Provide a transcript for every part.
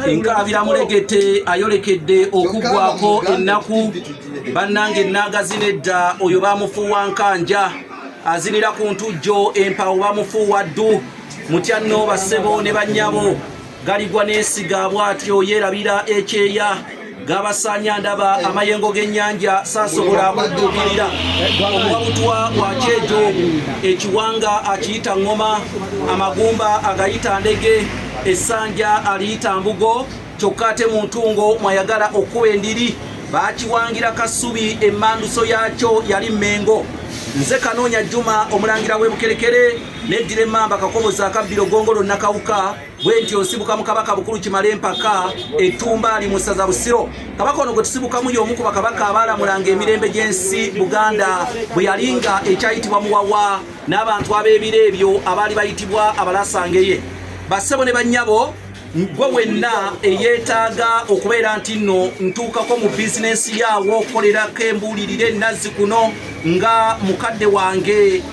Nkabira mulegete ayolekedde okugwako ennaku bannange nagazinedda oyo bamufuuwa nkanja azinira ku ntujjo empawo bamufuuwa ddu mutya nno bassebo ne bannyabo galigwa n'esiga bw'atyo yeerabira ekyeya gabasaanya ndaba amayengo g'ennyanja saasobola kudduukirira omuwabutwa wa kyejo ekiwanga akiyita ŋŋoma amagumba agayita ndege essanja aliyita mbugo kyokka ate mu ntungo mwayagala okkuba endiri baakiwangira kasubi emmanduso yaakyo yali Mmengo. Nze Kanoonya Juma omulangira w'Ebukerekere neddira emmamba Kakobozi akabbiro Gongolo Nakawuka bwe ntyo nsibuka mu Kabaka Bukulu Kimale Mpaka Ettumba ali mu ssaza Busiro. Kabaka ono gwe tusibukamu y'omu ku bakabaka abaalamulanga emirembe gy'ensi Buganda bwe yalinga ekyayitibwa Muwawa n'abantu ab'ebiro ebyo abaali bayitibwa Abalasangeeye. Bassebo ne bannyabo gwe wenna eyeetaaga okubeera nti nno ntuukako mu bizinensi yaawo okukolerako embuulirire ennazzi kuno nga mukadde wange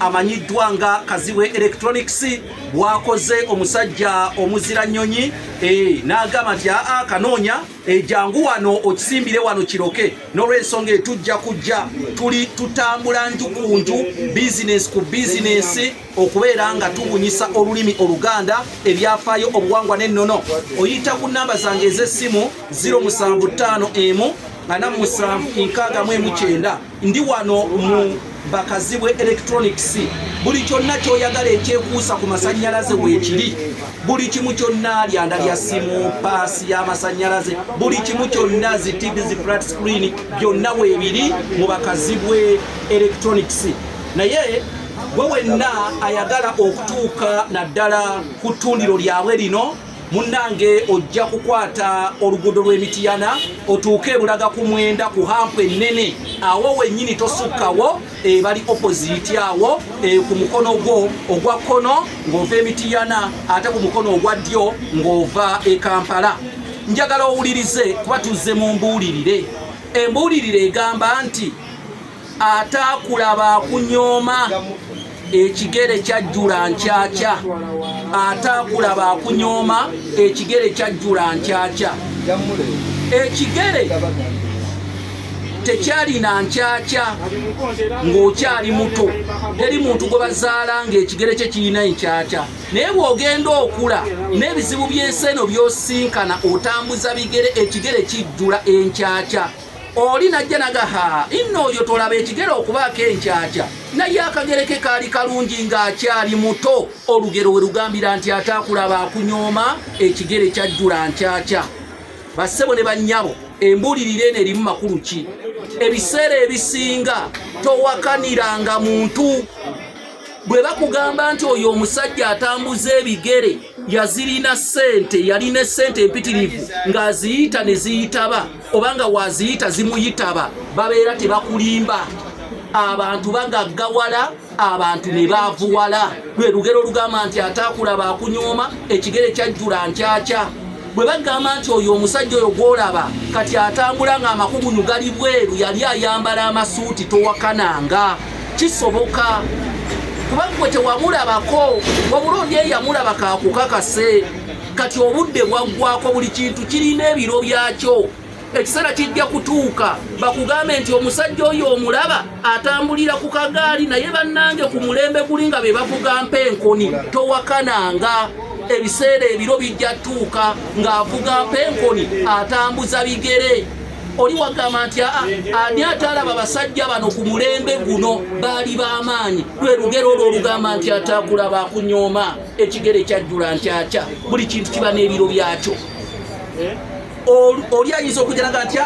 amanyiddwa nga Kaziwe Electronics bwakoze omusajja omuzira nnyonyi n'agamba nti Kanoonya jangu wano okisimbire wano kiroke n'olw'ensonga etujja kujja tuli tutambula nju ku nju bizinesi ku bizinesi okubeera nga tubunyisa olulimi Oluganda ebyafaayo obuwangwa n'ennono. Oyita ku nnamba zange ez'essimu 075 4769 ndi wano mu Bakazibwe Electronics. Buli kyonna kyoyagala ekyekuusa ku masannyalaze weekiri, buli kimu kyonna lyanda lya simu, paasi y'amasannyalaze, buli kimu kyonna zi TV zi flat screen byonna weebiri mu Bakazibwe Electronics. Naye gwe wenna ayagala okutuuka naddala ku ttundiro lyabwe lino munnange ojja kukwata oluguudo lw'Emityana otuuke e Bulaga ku Mwenda ku hampu ennene awo wennyini tosukkawo bali opposite awo ku mukono gwo ogwa kkono ng'ova Emityana ate ku mukono ogwa ddyo ng'ova e Kampala. Njagala owulirize kuba tuzze mu mbuulirire. Embuulirire egamba nti ataakulaba akunyooma ekigere kyajjula nkyakya. Ataakulaba akunyooma ekigere kyajjula nkyakya. Ekigere tekyalina nkyakya ng'okyali muto. Teri muntu gwe bazaala ng'ekigere kye kirina enkyakya. Naye bw'ogenda okula n'ebizibu by'ensi eno by'osinkana otambuza bigere ekigere kijjula enkyakya. Oli najja nagaha inno oyo tolaba ekigere okubaako enkyakya naye akagere ke kaali kalungi ng'akyali muto. Olugero we lugambira nti ataakulaba akunyooma ekigere kyajjula nkyakya. Bassebo ne bannyabo embuulirire eno erimu makulu ki? Ebiseera ebisinga towakaniranga muntu. Bwe bakugamba nti oyo omusajja atambuza ebigere yazirina ssente, yalina essente empitirivu ng'aziyita ne ziyitaba obanga waziyita zimuyitaba, babeera tebakulimba. Abantu bagaggawala, abantu ne baavuwala. Lwe lugero lugamba nti ataakulaba akunyooma ekigere kyajjula nkyakya. Bwe bagamba nti oyo omusajja oyo gw'olaba kati atambula ng'amakugunyu gali bweru yali ayambala amasuuti towakananga. Kisoboka kuba gwe tewamulabako wabula oli eyamulaba kaakukakase. Kati obudde bwaggwako, buli kintu kirina ebiro byakyo. Ekiseera kijja kutuuka bakugambe nti omusajja oyo omulaba atambulira ku kagaali naye bannange ku mulembe guli nga be bavuga mpenkoni towakananga. Ebiseera ebiro bijja tuuka ng'avuga mpenkoni atambuza bigere. Oli wagamba nti ani atalaba basajja bano ku mulembe guno baali b'amaanyi. Lwe lugero olwo olugamba nti ataakulaba akunyooma ekigere kyajjula nkyakya. Buli kintu kiba n'ebiro byakyo. Oli ayinza okujjanaga nti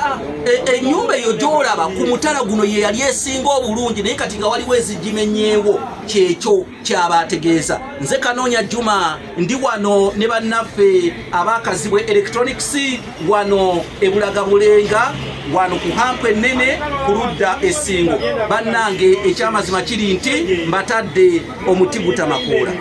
ennyumba eyo gy'olaba ku mutala guno ye yali esinga obulungi naye kati nga waliwo ezigimenyeewo. Kyekyo kyabaategeeza. Nze Kanoonya Juma ndi wano ne bannaffe ab'Akazibwe Electronics wano e Bulaga Bulenga wano ku hampu ennene ku ludda essingo. Bannange ekyamazima kiri nti mbatadde omuti gutamakoola.